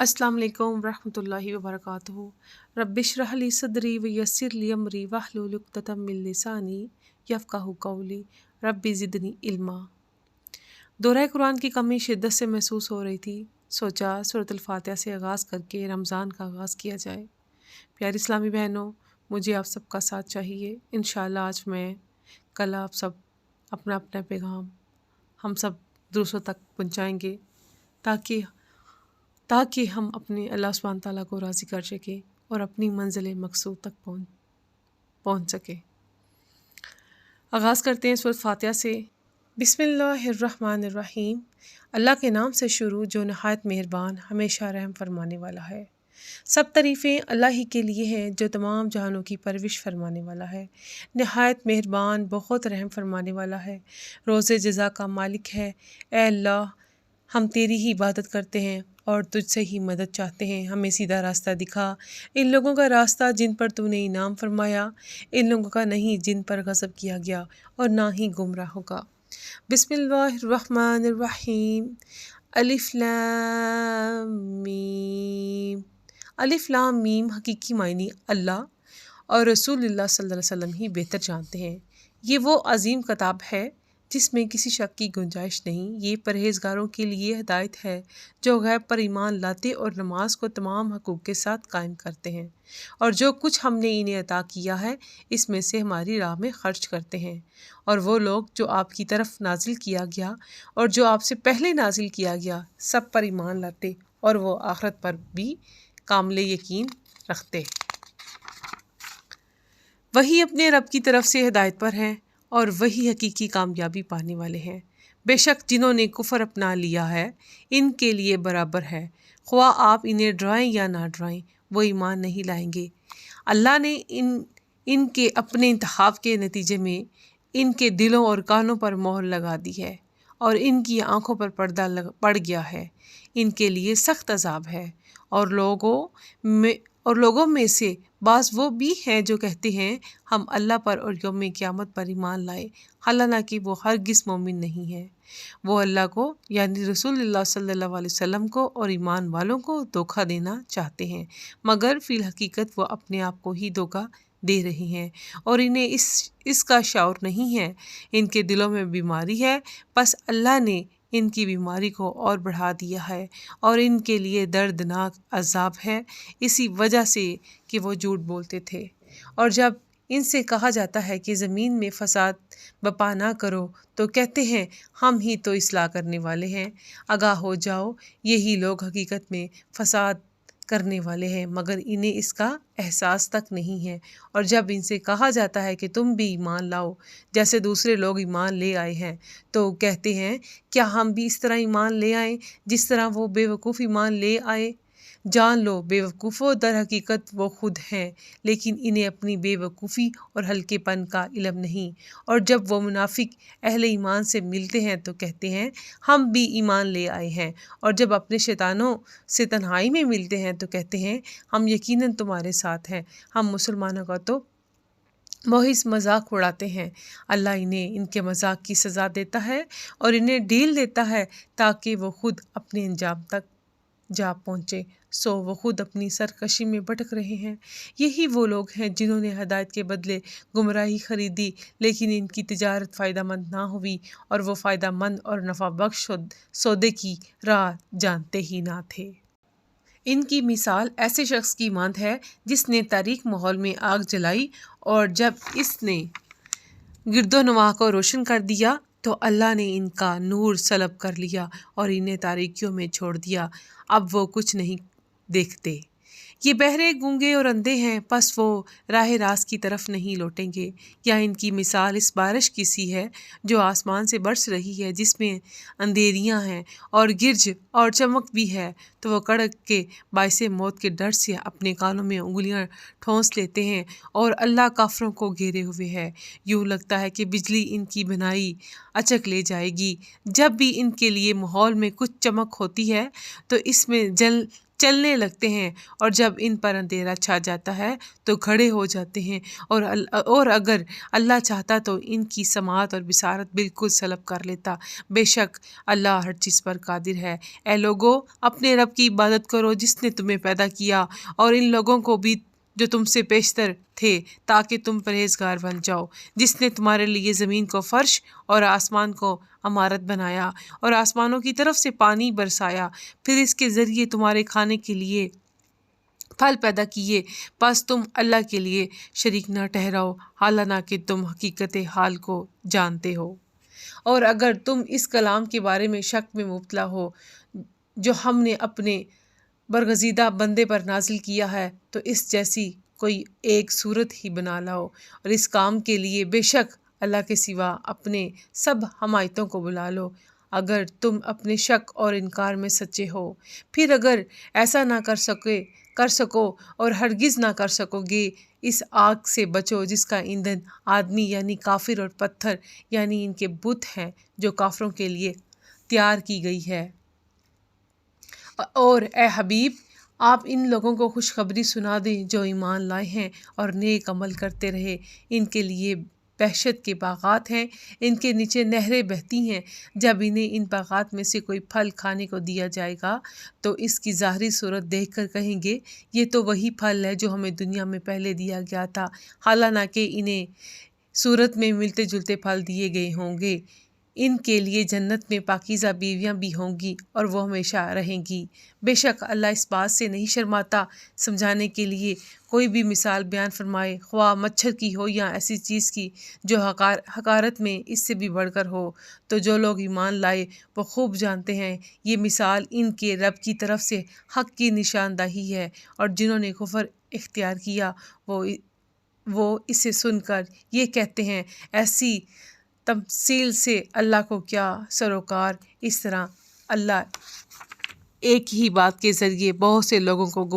السلام علیکم ورحمۃ اللہ وبرکاتہ۔ رب اشرح لی صدری ویسر لی امری واحلل عقدۃ من لسانی یفقہوا قولی رب زدنی علما۔ دورہ قرآن کی کمی شدت سے محسوس ہو رہی تھی، سوچا سورۃ الفاتحہ سے آغاز کر کے رمضان کا آغاز کیا جائے۔ پیاری اسلامی بہنوں، مجھے آپ سب کا ساتھ چاہیے۔ انشاءاللہ آج میں کل آپ سب اپنا اپنا پیغام ہم سب دوسروں تک پہنچائیں گے تاکہ ہم اپنے اللہ سبحانہ تعالیٰ کو راضی کر سکیں اور اپنی منزل مقصود تک پہنچ سکیں۔ آغاز کرتے ہیں سورۃ فاتحہ سے۔ بسم اللہ الرحمن الرحیم۔ اللہ کے نام سے شروع جو نہایت مہربان ہمیشہ رحم فرمانے والا ہے۔ سب تعریفیں اللہ ہی کے لیے ہیں جو تمام جہانوں کی پرورش فرمانے والا ہے، نہایت مہربان، بہت رحم فرمانے والا ہے، روز جزا کا مالک ہے۔ اے اللہ، ہم تیری ہی عبادت کرتے ہیں اور تجھ سے ہی مدد چاہتے ہیں، ہمیں سیدھا راستہ دکھا۔ ان لوگوں کا راستہ جن پر تو نے انعام فرمایا، ان لوگوں کا نہیں جن پر غضب کیا گیا، اور نہ ہی گمراہوں کا۔ بسم اللہ الرحمن الرحیم۔ الف لام میم۔ الف لام میم حقیقی معنی اللہ اور رسول اللہ صلی اللہ علیہ وسلم ہی بہتر جانتے ہیں۔ یہ وہ عظیم کتاب ہے جس میں کسی شک کی گنجائش نہیں۔ یہ پرہیزگاروں کے لیے ہدایت ہے جو غیب پر ایمان لاتے اور نماز کو تمام حقوق کے ساتھ قائم کرتے ہیں، اور جو کچھ ہم نے انہیں عطا کیا ہے اس میں سے ہماری راہ میں خرچ کرتے ہیں۔ اور وہ لوگ جو آپ کی طرف نازل کیا گیا اور جو آپ سے پہلے نازل کیا گیا سب پر ایمان لاتے اور وہ آخرت پر بھی کامل یقین رکھتے۔ وہی اپنے رب کی طرف سے ہدایت پر ہیں اور وہی حقیقی کامیابی پانے والے ہیں۔ بے شک جنہوں نے کفر اپنا لیا ہے ان کے لیے برابر ہے، خواہ آپ انہیں ڈرائیں یا نہ ڈرائیں، وہ ایمان نہیں لائیں گے۔ اللہ نے ان کے اپنے انتخاب کے نتیجے میں ان کے دلوں اور کانوں پر مہر لگا دی ہے اور ان کی آنکھوں پر پردہ پڑ گیا ہے، ان کے لیے سخت عذاب ہے۔ اور لوگوں میں سے بعض وہ بھی ہیں جو کہتے ہیں ہم اللہ پر اور یوم قیامت پر ایمان لائے، حالانکہ وہ ہرگز مومن نہیں ہیں۔ وہ اللہ کو یعنی رسول اللہ صلی اللہ علیہ وسلم کو اور ایمان والوں کو دھوکہ دینا چاہتے ہیں، مگر فی الحقیقت وہ اپنے آپ کو ہی دھوکہ دے رہے ہیں اور انہیں اس کا شعور نہیں ہے۔ ان کے دلوں میں بیماری ہے، پس اللہ نے ان کی بیماری کو اور بڑھا دیا ہے اور ان کے لیے دردناک عذاب ہے، اسی وجہ سے کہ وہ جھوٹ بولتے تھے۔ اور جب ان سے کہا جاتا ہے کہ زمین میں فساد بپا نہ کرو تو کہتے ہیں ہم ہی تو اصلاح کرنے والے ہیں۔ آگاہ ہو جاؤ، یہی لوگ حقیقت میں فساد کرنے والے ہیں مگر انہیں اس کا احساس تک نہیں ہے۔ اور جب ان سے کہا جاتا ہے کہ تم بھی ایمان لاؤ جیسے دوسرے لوگ ایمان لے آئے ہیں تو کہتے ہیں کیا ہم بھی اس طرح ایمان لے آئیں جس طرح وہ بے وقوف ایمان لے آئے۔ جان لو بے وقوفوں، در حقیقت وہ خود ہیں لیکن انہیں اپنی بے وقوفی اور ہلکے پن کا علم نہیں۔ اور جب وہ منافق اہل ایمان سے ملتے ہیں تو کہتے ہیں ہم بھی ایمان لے آئے ہیں، اور جب اپنے شیطانوں سے تنہائی میں ملتے ہیں تو کہتے ہیں ہم یقیناً تمہارے ساتھ ہیں، ہم مسلمانوں کا تو محض مذاق اڑاتے ہیں۔ اللہ انہیں ان کے مذاق کی سزا دیتا ہے اور انہیں ڈھیل دیتا ہے تاکہ وہ خود اپنے انجام تک جا پہنچے، سو وہ خود اپنی سرکشی میں بھٹک رہے ہیں۔ یہی وہ لوگ ہیں جنہوں نے ہدایت کے بدلے گمراہی خریدی، لیکن ان کی تجارت فائدہ مند نہ ہوئی اور وہ فائدہ مند اور نفع بخش سودے کی راہ جانتے ہی نہ تھے۔ ان کی مثال ایسے شخص کی مانند ہے جس نے تاریک ماحول میں آگ جلائی اور جب اس نے گرد و نواح کو روشن کر دیا تو اللہ نے ان کا نور سلب کر لیا اور انہیں تاریکیوں میں چھوڑ دیا، اب وہ کچھ نہیں دیکھتے۔ یہ بہرے، گونگے اور اندھے ہیں، پس وہ راہ راست کی طرف نہیں لوٹیں گے۔ یا ان کی مثال اس بارش کی سی ہے جو آسمان سے برس رہی ہے جس میں اندھیریاں ہیں اور گرج اور چمک بھی ہے، تو وہ کڑک کے باعث موت کے ڈر سے اپنے کانوں میں انگلیاں ٹھونس لیتے ہیں اور اللہ کافروں کو گھیرے ہوئے ہے۔ یوں لگتا ہے کہ بجلی ان کی بنائی اچک لے جائے گی۔ جب بھی ان کے لیے ماحول میں کچھ چمک ہوتی ہے تو اس میں چلنے لگتے ہیں، اور جب ان پر اندھیرا چھا جاتا ہے تو کھڑے ہو جاتے ہیں، اور اگر اللہ چاہتا تو ان کی سماعت اور بصارت بالکل سلب کر لیتا۔ بے شک اللہ ہر چیز پر قادر ہے۔ اے لوگو، اپنے رب کی عبادت کرو جس نے تمہیں پیدا کیا اور ان لوگوں کو بھی جو تم سے پیشتر تھے، تاکہ تم پرہیزگار بن جاؤ، جس نے تمہارے لیے زمین کو فرش اور آسمان کو عمارت بنایا، اور آسمانوں کی طرف سے پانی برسایا، پھر اس کے ذریعے تمہارے کھانے کے لیے پھل پیدا کیے، پس تم اللہ کے لیے شریک نہ ٹھہراؤ، حالانکہ تم حقیقت حال کو جانتے ہو۔ اور اگر تم اس کلام کے بارے میں شک میں مبتلا ہو جو ہم نے اپنے برگزیدہ بندے پر نازل کیا ہے، تو اس جیسی کوئی ایک صورت ہی بنا لاؤ، اور اس کام کے لیے بے شک اللہ کے سوا اپنے سب حمایتوں کو بلا لو، اگر تم اپنے شک اور انکار میں سچے ہو۔ پھر اگر ایسا نہ کر سکو اور ہرگز نہ کر سکو گے، اس آگ سے بچو جس کا ایندھن آدمی یعنی کافر اور پتھر یعنی ان کے بت ہیں جو کافروں کے لیے تیار کی گئی ہے۔ اور اے حبیب، آپ ان لوگوں کو خوشخبری سنا دیں جو ایمان لائے ہیں اور نیک عمل کرتے رہے، ان کے لیے بہشت کے باغات ہیں، ان کے نیچے نہریں بہتی ہیں۔ جب انہیں ان باغات میں سے کوئی پھل کھانے کو دیا جائے گا تو اس کی ظاہری صورت دیکھ کر کہیں گے یہ تو وہی پھل ہے جو ہمیں دنیا میں پہلے دیا گیا تھا، حالانکہ انہیں صورت میں ملتے جلتے پھل دیے گئے ہوں گے۔ ان کے لیے جنت میں پاکیزہ بیویاں بھی ہوں گی اور وہ ہمیشہ رہیں گی۔ بے شک اللہ اس بات سے نہیں شرماتا سمجھانے کے لیے کوئی بھی مثال بیان فرمائے، خواہ مچھر کی ہو یا ایسی چیز کی جو حقارت میں اس سے بھی بڑھ کر ہو۔ تو جو لوگ ایمان لائے وہ خوب جانتے ہیں یہ مثال ان کے رب کی طرف سے حق کی نشاندہی ہے، اور جنہوں نے کفر اختیار کیا وہ اسے سن کر یہ کہتے ہیں ایسی تمثیل سے اللہ کو کیا سروکار۔ اس طرح اللہ ایک ہی بات کے ذریعے بہت سے لوگوں کو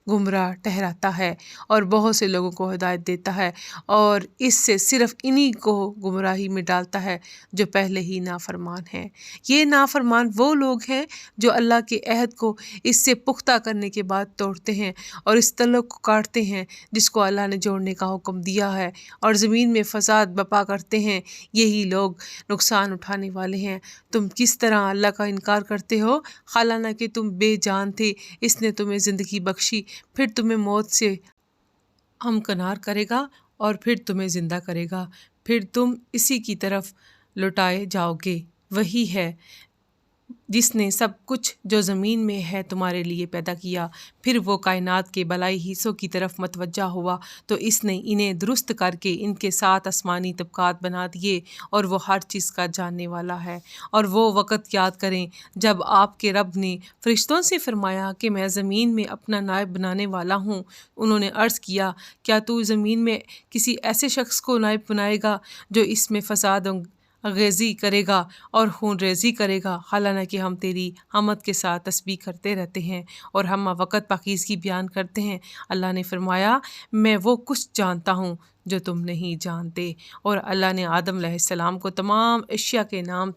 گمراہ ٹھہراتا ہے اور بہت سے لوگوں کو ہدایت دیتا ہے، اور اس سے صرف انہی کو گمراہی میں ڈالتا ہے جو پہلے ہی نافرمان ہیں۔ یہ نافرمان وہ لوگ ہیں جو اللہ کے عہد کو اس سے پختہ کرنے کے بعد توڑتے ہیں اور اس تعلق کو کاٹتے ہیں جس کو اللہ نے جوڑنے کا حکم دیا ہے، اور زمین میں فساد برپا کرتے ہیں۔ یہی لوگ نقصان اٹھانے والے ہیں۔ تم کس طرح اللہ کا انکار کرتے ہو، حالانکہ تم بے جان تھے، اس نے تمہیں زندگی بخشی، پھر تمہیں موت سے ہمکنار کرے گا اور پھر تمہیں زندہ کرے گا، پھر تم اسی کی طرف لوٹائے جاؤ گے۔ وہی ہے جس نے سب کچھ جو زمین میں ہے تمہارے لیے پیدا کیا۔ پھر وہ کائنات کے بالائی حصوں کی طرف متوجہ ہوا تو اس نے انہیں درست کر کے ان کے 7 آسمانی طبقات بنا دیے، اور وہ ہر چیز کا جاننے والا ہے۔ اور وہ وقت یاد کریں جب آپ کے رب نے فرشتوں سے فرمایا کہ میں زمین میں اپنا نائب بنانے والا ہوں۔ انہوں نے عرض کیا کیا تو زمین میں کسی ایسے شخص کو نائب بنائے گا جو اس میں فساد انگیزی کرے گا اور خون ریزی کرے گا، حالانکہ ہم تیری حمد کے ساتھ تسبیح کرتے رہتے ہیں اور ہم وقت پاکیزگی بیان کرتے ہیں۔ اللہ نے فرمایا میں وہ کچھ جانتا ہوں جو تم نہیں جانتے۔ اور اللہ نے آدم علیہ السلام کو تمام اشیاء کے نام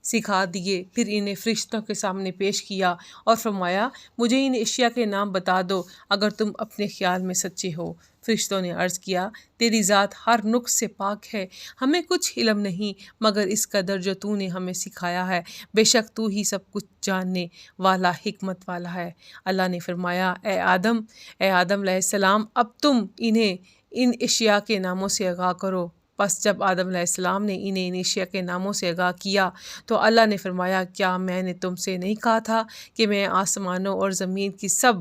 سکھا دیے، پھر انہیں فرشتوں کے سامنے پیش کیا اور فرمایا مجھے ان اشیاء کے نام بتا دو اگر تم اپنے خیال میں سچے ہو۔ فرشتوں نے عرض کیا تیری ذات ہر نقص سے پاک ہے، ہمیں کچھ علم نہیں مگر اس قدر جو تو نے ہمیں سکھایا ہے، بے شک تو ہی سب کچھ جاننے والا حکمت والا ہے۔ اللہ نے فرمایا اے آدم علیہ السلام اب تم انہیں ان اشیاء کے ناموں سے آگاہ کرو۔ پس جب آدم علیہ السلام نے انہیں ان اشیاء کے ناموں سے آگاہ کیا تو اللہ نے فرمایا کیا میں نے تم سے نہیں کہا تھا کہ میں آسمانوں اور زمین کی سب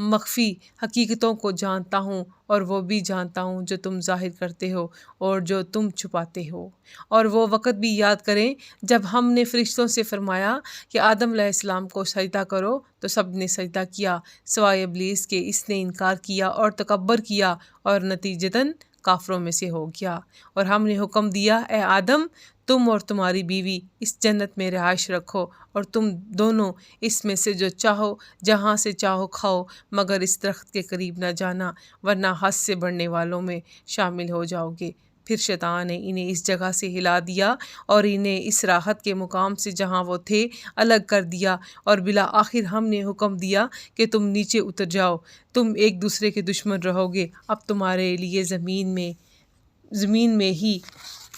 مخفی حقیقتوں کو جانتا ہوں، اور وہ بھی جانتا ہوں جو تم ظاہر کرتے ہو اور جو تم چھپاتے ہو۔ اور وہ وقت بھی یاد کریں جب ہم نے فرشتوں سے فرمایا کہ آدم علیہ السلام کو سجدہ کرو تو سب نے سجدہ کیا سوائے ابلیس کے، اس نے انکار کیا اور تکبر کیا اور نتیجتاً کافروں میں سے ہو گیا۔ اور ہم نے حکم دیا اے آدم تم اور تمہاری بیوی اس جنت میں رہائش رکھو، اور تم دونوں اس میں سے جو چاہو جہاں سے چاہو کھاؤ، مگر اس درخت کے قریب نہ جانا ورنہ حد سے بڑھنے والوں میں شامل ہو جاؤ گے۔ پھر شیطان نے انہیں اس جگہ سے ہلا دیا اور انہیں اس راحت کے مقام سے جہاں وہ تھے الگ کر دیا، اور بالآخر ہم نے حکم دیا کہ تم نیچے اتر جاؤ، تم ایک دوسرے کے دشمن رہو گے، اب تمہارے لیے زمین میں ہی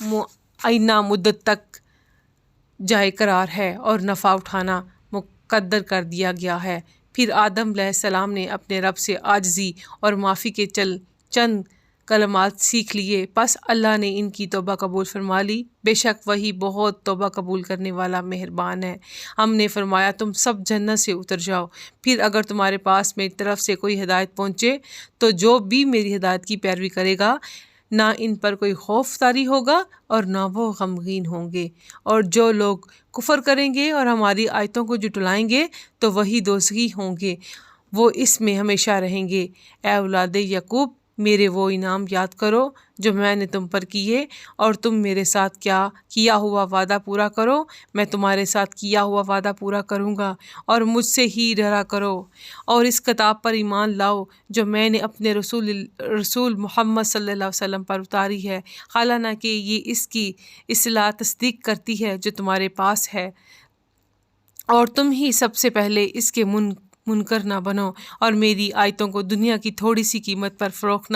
معینہ مدت تک جائے قرار ہے اور نفع اٹھانا مقدر کر دیا گیا ہے۔ پھر آدم علیہ السلام نے اپنے رب سے عاجزی اور معافی کے چند کلمات سیکھ لیے، پس اللہ نے ان کی توبہ قبول فرما لی، بے شک وہی بہت توبہ قبول کرنے والا مہربان ہے۔ ہم نے فرمایا تم سب جنت سے اتر جاؤ، پھر اگر تمہارے پاس میری طرف سے کوئی ہدایت پہنچے تو جو بھی میری ہدایت کی پیروی کرے گا نہ ان پر کوئی خوف طاری ہوگا اور نہ وہ غمگین ہوں گے، اور جو لوگ کفر کریں گے اور ہماری آیتوں کو جھٹلائیں گے تو وہی دوزخی ہوں گے، وہ اس میں ہمیشہ رہیں گے۔ اے اولاد یعقوب، میرے وہ انعام یاد کرو جو میں نے تم پر کیے، اور تم میرے ساتھ کیا ہوا وعدہ پورا کرو، میں تمہارے ساتھ کیا ہوا وعدہ پورا کروں گا، اور مجھ سے ہی ڈرا کرو، اور اس کتاب پر ایمان لاؤ جو میں نے اپنے رسول محمد صلی اللہ علیہ وسلم پر اتاری ہے، حالانکہ یہ اس کی اصلاح تصدیق کرتی ہے جو تمہارے پاس ہے، اور تم ہی سب سے پہلے اس کے منکر نہ بنو، اور میری آیتوں کو دنیا کی تھوڑی سی قیمت پر فروخت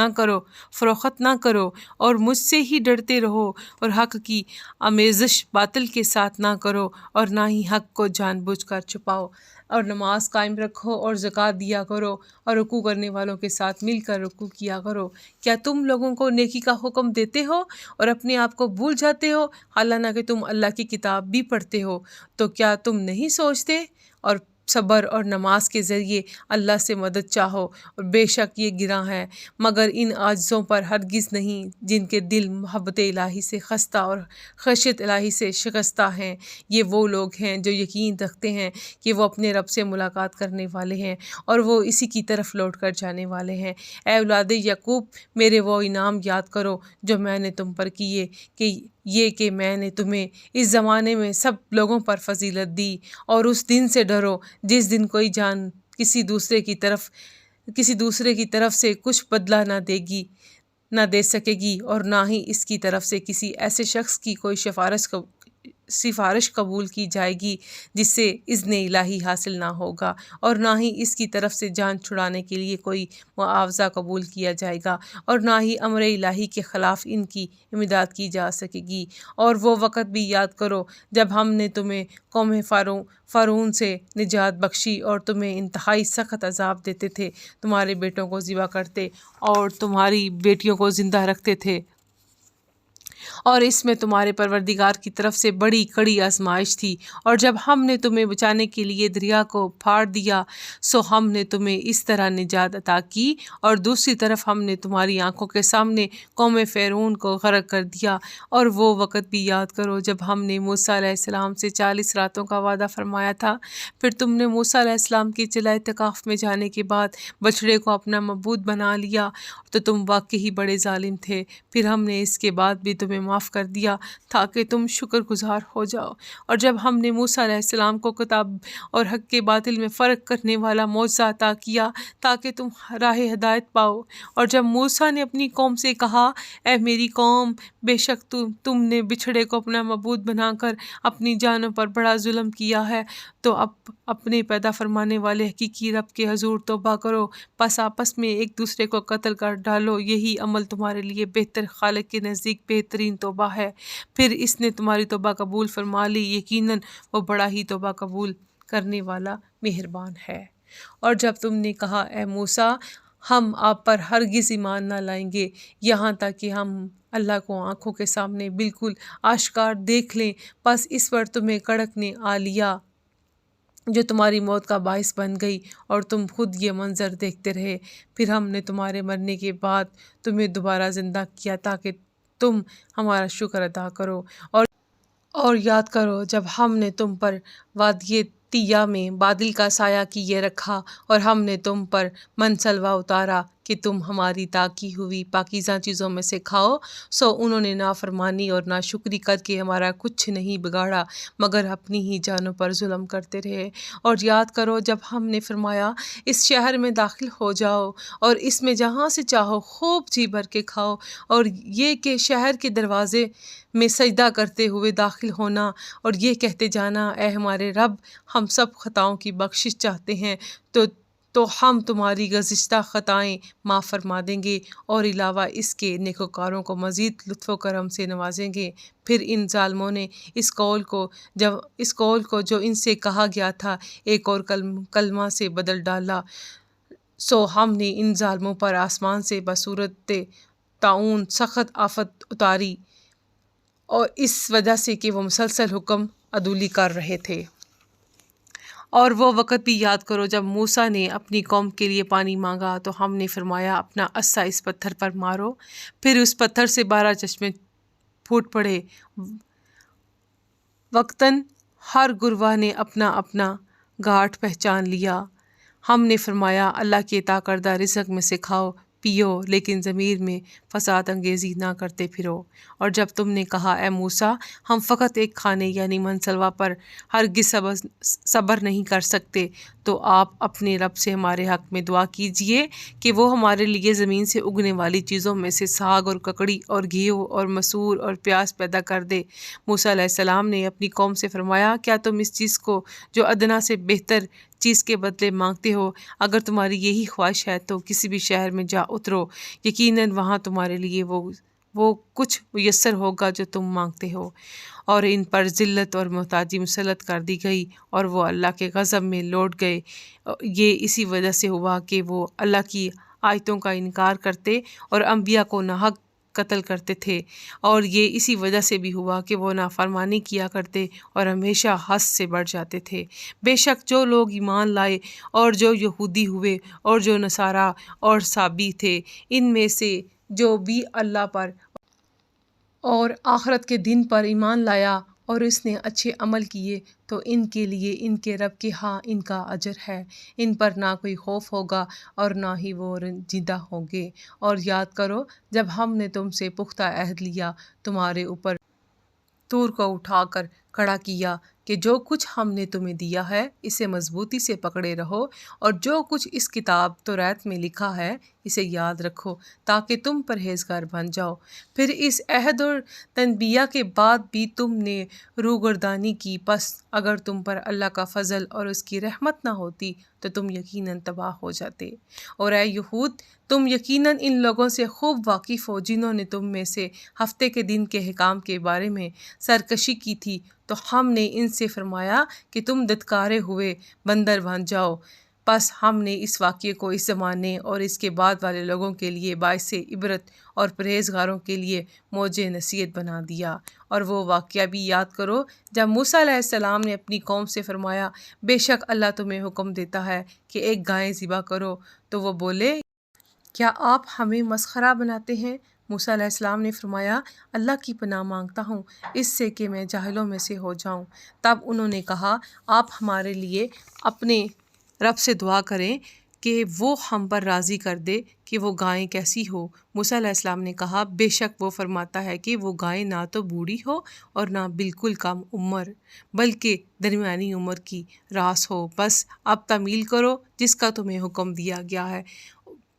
نہ کرو، اور مجھ سے ہی ڈرتے رہو، اور حق کی آمیزش باطل کے ساتھ نہ کرو، اور نہ ہی حق کو جان بوجھ کر چھپاؤ، اور نماز قائم رکھو اور زکوٰۃ دیا کرو، اور رکوع کرنے والوں کے ساتھ مل کر رکوع کیا کرو۔ کیا تم لوگوں کو نیکی کا حکم دیتے ہو اور اپنے آپ کو بھول جاتے ہو، حالانکہ تم اللہ کی کتاب بھی پڑھتے ہو؟ تو کیا تم نہیں سوچتے؟ اور صبر اور نماز کے ذریعے اللہ سے مدد چاہو، اور بے شک یہ گراں ہے، مگر ان عاجزوں پر ہرگز نہیں جن کے دل محبت الہی سے خستہ اور خشیت الہی سے شکستہ ہیں۔ یہ وہ لوگ ہیں جو یقین رکھتے ہیں کہ وہ اپنے رب سے ملاقات کرنے والے ہیں اور وہ اسی کی طرف لوٹ کر جانے والے ہیں۔ اے اولاد یعقوب، میرے وہ انعام یاد کرو جو میں نے تم پر کیے، کہ میں نے تمہیں اس زمانے میں سب لوگوں پر فضیلت دی، اور اس دن سے ڈرو جس دن کوئی جان کسی دوسرے کی طرف سے کچھ بدلہ نہ دے سکے گی، اور نہ ہی اس کی طرف سے کسی ایسے شخص کی کوئی سفارش قبول کی جائے گی جس سے اذن الہی حاصل نہ ہوگا، اور نہ ہی اس کی طرف سے جان چھڑانے کے لیے کوئی معاوضہ قبول کیا جائے گا، اور نہ ہی امر الہی کے خلاف ان کی امداد کی جا سکے گی۔ اور وہ وقت بھی یاد کرو جب ہم نے تمہیں قوم فرعون سے نجات بخشی اور تمہیں انتہائی سخت عذاب دیتے تھے، تمہارے بیٹوں کو ذبح کرتے اور تمہاری بیٹیوں کو زندہ رکھتے تھے، اور اس میں تمہارے پروردگار کی طرف سے بڑی کڑی آزمائش تھی۔ اور جب ہم نے تمہیں بچانے کے لیے دریا کو پھاڑ دیا سو ہم نے تمہیں اس طرح نجات عطا کی، اور دوسری طرف ہم نے تمہاری آنکھوں کے سامنے قوم فرعون کو غرق کر دیا۔ اور وہ وقت بھی یاد کرو جب ہم نے موسیٰ علیہ السلام سے 40 راتوں کا وعدہ فرمایا تھا، پھر تم نے موسیٰ علیہ السلام کے چلہ اعتکاف میں جانے کے بعد بچڑے کو اپنا معبود بنا لیا، تو تم واقعی بڑے ظالم تھے۔ پھر ہم نے اس کے بعد بھی تمہیں معاف کر دیا تاکہ تم شکر گزار ہو جاؤ۔ اور جب ہم نے موسیٰ علیہ السلام کو کتاب اور حق کے باطل میں فرق کرنے والا معجزہ عطا کیا تاکہ تم راہ ہدایت پاؤ، اور جب موسیٰ نے اپنی قوم سے کہا، اے میری قوم، بے شک تم نے بچھڑے کو اپنا معبود بنا کر اپنی جانوں پر بڑا ظلم کیا ہے، تو اب اپنے پیدا فرمانے والے حقیقی رب کے حضور توبہ کرو، پس آپس میں ایک دوسرے کو قتل کر ڈالو، یہی عمل تمہارے لیے بہتر خالق کے نزدیک بہترین توبہ ہے، پھر اس نے تمہاری توبہ قبول فرما لی، یقیناً وہ بڑا ہی توبہ قبول کرنے والا مہربان ہے۔ اور جب تم نے کہا، اے موسیٰ، ہم آپ پر ہرگز ایمان نہ لائیں گے یہاں تک کہ ہم اللہ کو آنکھوں کے سامنے بالکل آشکار دیکھ لیں، پس اس پر تمہیں کڑک نے آ لیا جو تمہاری موت کا باعث بن گئی، اور تم خود یہ منظر دیکھتے رہے، پھر ہم نے تمہارے مرنے کے بعد تمہیں دوبارہ زندہ کیا تاکہ تم ہمارا شکر ادا کرو، اور یاد کرو جب ہم نے تم پر وادی تیا میں بادل کا سایہ کیے رکھا اور ہم نے تم پر منسلوا اتارا کہ تم ہماری طاقی ہوئی پاکیزہ چیزوں میں سے کھاؤ، سو انہوں نے نافرمانی اور ناشکری کر کے ہمارا کچھ نہیں بگاڑا مگر اپنی ہی جانوں پر ظلم کرتے رہے۔ اور یاد کرو جب ہم نے فرمایا اس شہر میں داخل ہو جاؤ اور اس میں جہاں سے چاہو خوب جی بھر کے کھاؤ، اور یہ کہ شہر کے دروازے میں سجدہ کرتے ہوئے داخل ہونا اور یہ کہتے جانا اے ہمارے رب ہم سب خطاؤں کی بخشش چاہتے ہیں تو ہم تمہاری گزشتہ خطائیں معاف فرما دیں گے اور علاوہ اس کے نیکوکاروں کو مزید لطف و کرم سے نوازیں گے۔ پھر ان ظالموں نے اس قول کو جو ان سے کہا گیا تھا ایک اور کلمہ سے بدل ڈالا، سو ہم نے ان ظالموں پر آسمان سے بصورت طاعون سخت آفت اتاری، اور اس وجہ سے کہ وہ مسلسل حکم عدولی کر رہے تھے۔ اور وہ وقت بھی یاد کرو جب موسیٰ نے اپنی قوم کے لیے پانی مانگا تو ہم نے فرمایا اپنا عصا اس پتھر پر مارو، پھر اس پتھر سے 12 چشمے پھوٹ پڑے۔ وقتاً ہر گروہ نے اپنا اپنا گھاٹ پہچان لیا۔ ہم نے فرمایا اللہ کے عطا کردہ رزق میں سے کھاؤ پیو لیکن ضمیر میں فساد انگیزی نہ کرتے پھرو۔ اور جب تم نے کہا اے موسیٰ ہم فقط ایک کھانے یعنی منسلوا پر ہرگز صبر نہیں کر سکتے، تو آپ اپنے رب سے ہمارے حق میں دعا کیجئے کہ وہ ہمارے لیے زمین سے اگنے والی چیزوں میں سے ساگ اور ککڑی اور گیہوں اور مسور اور پیاز پیدا کر دے۔ موسیٰ علیہ السلام نے اپنی قوم سے فرمایا کیا تم اس چیز کو جو ادنیٰ سے بہتر چیز کے بدلے مانگتے ہو؟ اگر تمہاری یہی خواہش ہے تو کسی بھی شہر میں جا اترو، یقیناً وہاں تمہارے لیے وہ کچھ میسر ہوگا جو تم مانگتے ہو۔ اور ان پر ذلت اور محتاجی مسلط کر دی گئی اور وہ اللہ کے غضب میں لوٹ گئے۔ یہ اسی وجہ سے ہوا کہ وہ اللہ کی آیتوں کا انکار کرتے اور انبیاء کو ناحق قتل کرتے تھے، اور یہ اسی وجہ سے بھی ہوا کہ وہ نافرمانی کیا کرتے اور ہمیشہ حد سے بڑھ جاتے تھے۔ بے شک جو لوگ ایمان لائے اور جو یہودی ہوئے اور جو نصارہ اور صابی تھے، ان میں سے جو بھی اللہ پر اور آخرت کے دن پر ایمان لایا اور اس نے اچھے عمل کیے تو ان کے لیے ان کے رب کے ہاں ان کا اجر ہے، ان پر نہ کوئی خوف ہوگا اور نہ ہی وہ رنجیدہ ہوں گے۔ اور یاد کرو جب ہم نے تم سے پختہ عہد لیا، تمہارے اوپر طور کو اٹھا کر کھڑا کیا کہ جو کچھ ہم نے تمہیں دیا ہے اسے مضبوطی سے پکڑے رہو، اور جو کچھ اس کتاب توریت میں لکھا ہے اسے یاد رکھو تاکہ تم پرہیزگار بن جاؤ۔ پھر اس عہد اور تنبیہ کے بعد بھی تم نے روگردانی کی، پس اگر تم پر اللہ کا فضل اور اس کی رحمت نہ ہوتی تو تم یقیناً تباہ ہو جاتے۔ اور اے یہود تم یقیناً ان لوگوں سے خوب واقف ہو جنہوں نے تم میں سے ہفتے کے دن کے حکام کے بارے میں سرکشی کی تھی، تو ہم نے ان سے فرمایا کہ تم دھتکارے ہوئے بندر بن جاؤ۔ پس ہم نے اس واقعے کو اس زمانے اور اس کے بعد والے لوگوں کے لیے باعث عبرت اور پرہیزگاروں کے لیے موجِ نصیحت بنا دیا۔ اور وہ واقعہ بھی یاد کرو جب موسیٰ علیہ السلام نے اپنی قوم سے فرمایا بے شک اللہ تمہیں حکم دیتا ہے کہ ایک گائے ذبح کرو، تو وہ بولے کیا آپ ہمیں مسخرہ بناتے ہیں؟ موسیٰ علیہ السلام نے فرمایا اللہ کی پناہ مانگتا ہوں اس سے کہ میں جاہلوں میں سے ہو جاؤں۔ تب انہوں نے کہا آپ ہمارے لیے اپنے رب سے دعا کریں کہ وہ ہم پر راضی کر دے کہ وہ گائے کیسی ہو۔ موسیٰ علیہ السلام نے کہا بے شک وہ فرماتا ہے کہ وہ گائے نہ تو بوڑھی ہو اور نہ بالکل کم عمر بلکہ درمیانی عمر کی راس ہو، بس اب تعمیل کرو جس کا تمہیں حکم دیا گیا ہے۔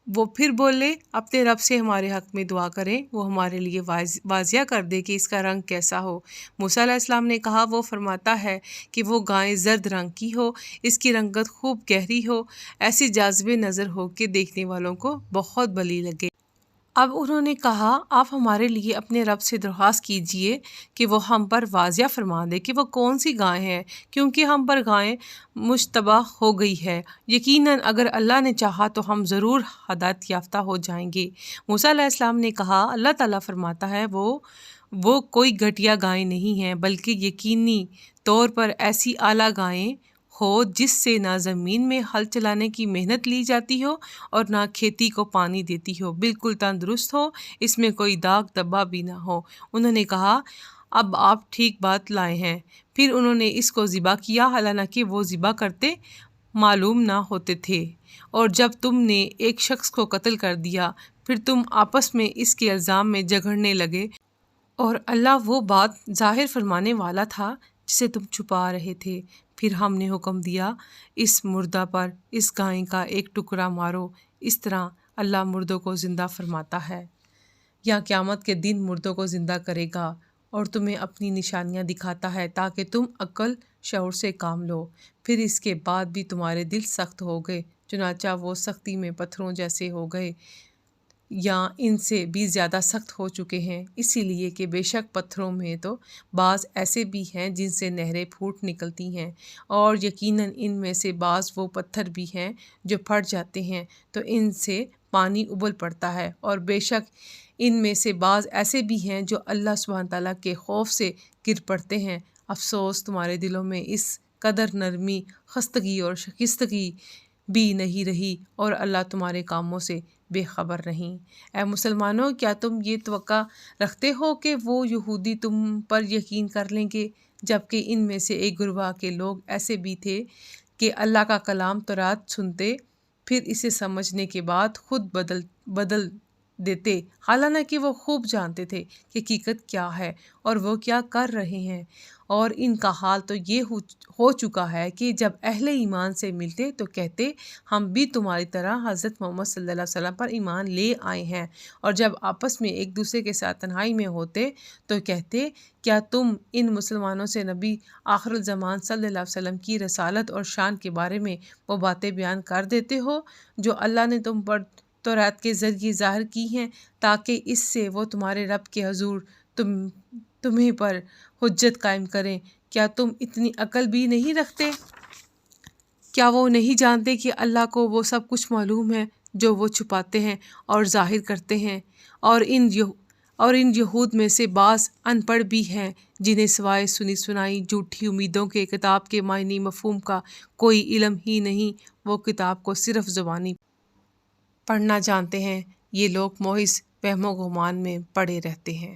وہ پھر بولے اپنے رب سے ہمارے حق میں دعا کریں، وہ ہمارے لیے واضح کر دے کہ اس کا رنگ کیسا ہو۔ موسیٰ علیہ السلام نے کہا وہ فرماتا ہے کہ وہ گائے زرد رنگ کی ہو، اس کی رنگت خوب گہری ہو، ایسی جاذب نظر ہو کہ دیکھنے والوں کو بہت بھلی لگے۔ اب انہوں نے کہا آپ ہمارے لیے اپنے رب سے درخواست کیجئے کہ وہ ہم پر واضح فرما دے کہ وہ کون سی گائے ہے، کیونکہ ہم پر گائے مشتبہ ہو گئی ہے۔ یقیناً اگر اللہ نے چاہا تو ہم ضرور ہدایت یافتہ ہو جائیں گے۔ موسیٰ علیہ السلام نے کہا اللہ تعالیٰ فرماتا ہے وہ کوئی گھٹیا گائے نہیں ہے بلکہ یقینی طور پر ایسی اعلیٰ گائیں ہو جس سے نہ زمین میں ہل چلانے کی محنت لی جاتی ہو اور نہ کھیتی کو پانی دیتی ہو، بالکل تندرست ہو، اس میں کوئی داغ دھبا بھی نہ ہو۔ انہوں نے کہا اب آپ ٹھیک بات لائے ہیں۔ پھر انہوں نے اس کو ذبح کیا، حالانکہ وہ ذبح کرتے معلوم نہ ہوتے تھے۔ اور جب تم نے ایک شخص کو قتل کر دیا، پھر تم آپس میں اس کے الزام میں جھگڑنے لگے، اور اللہ وہ بات ظاہر فرمانے والا تھا جسے تم چھپا رہے تھے۔ پھر ہم نے حکم دیا، اس مردہ پر اس گائے کا ایک ٹکڑا مارو۔ اس طرح اللہ مردوں کو زندہ فرماتا ہے، یا قیامت کے دن مردوں کو زندہ کرے گا اور تمہیں اپنی نشانیاں دکھاتا ہے تاکہ تم عقل شعور سے کام لو۔ پھر اس کے بعد بھی تمہارے دل سخت ہو گئے، چنانچہ وہ سختی میں پتھروں جیسے ہو گئے، یا ان سے بھی زیادہ سخت ہو چکے ہیں، اسی لیے کہ بے شک پتھروں میں تو بعض ایسے بھی ہیں جن سے نہریں پھوٹ نکلتی ہیں، اور یقیناً ان میں سے بعض وہ پتھر بھی ہیں جو پھٹ جاتے ہیں تو ان سے پانی ابل پڑتا ہے، اور بے شک ان میں سے بعض ایسے بھی ہیں جو اللہ سبحانہ تعالیٰ کے خوف سے گر پڑتے ہیں۔ افسوس تمہارے دلوں میں اس قدر نرمی، خستگی اور شکستگی بھی نہیں رہی، اور اللہ تمہارے کاموں سے بے خبر نہیں۔ اے مسلمانوں، کیا تم یہ توقع رکھتے ہو کہ وہ یہودی تم پر یقین کر لیں گے، جبکہ ان میں سے ایک گروہ کے لوگ ایسے بھی تھے کہ اللہ کا کلام تورات سنتے، پھر اسے سمجھنے کے بعد خود بدل دیتے، حالانکہ وہ خوب جانتے تھے کہ حقیقت کیا ہے اور وہ کیا کر رہے ہیں۔ اور ان کا حال تو یہ ہو چکا ہے کہ جب اہل ایمان سے ملتے تو کہتے، ہم بھی تمہاری طرح حضرت محمد صلی اللہ علیہ وسلم پر ایمان لے آئے ہیں، اور جب آپس میں ایک دوسرے کے ساتھ تنہائی میں ہوتے تو کہتے، کیا تم ان مسلمانوں سے نبی آخر الزمان صلی اللہ علیہ وسلم کی رسالت اور شان کے بارے میں وہ باتیں بیان کر دیتے ہو جو اللہ نے تم پر تورات کے ذریعے ظاہر کی ہیں، تاکہ اس سے وہ تمہارے رب کے حضور تمہیں پر حجت قائم کریں۔ کیا تم اتنی عقل بھی نہیں رکھتے؟ کیا وہ نہیں جانتے کہ اللہ کو وہ سب کچھ معلوم ہے جو وہ چھپاتے ہیں اور ظاہر کرتے ہیں؟ اور ان یہود میں سے بعض ان پڑھ بھی ہیں جنہیں سوائے سنی سنائی جھوٹی امیدوں کے کتاب کے معنی مفہوم کا کوئی علم ہی نہیں۔ وہ کتاب کو صرف زبانی پڑھنا جانتے ہیں۔ یہ لوگ محض وہم و گمان میں پڑے رہتے ہیں۔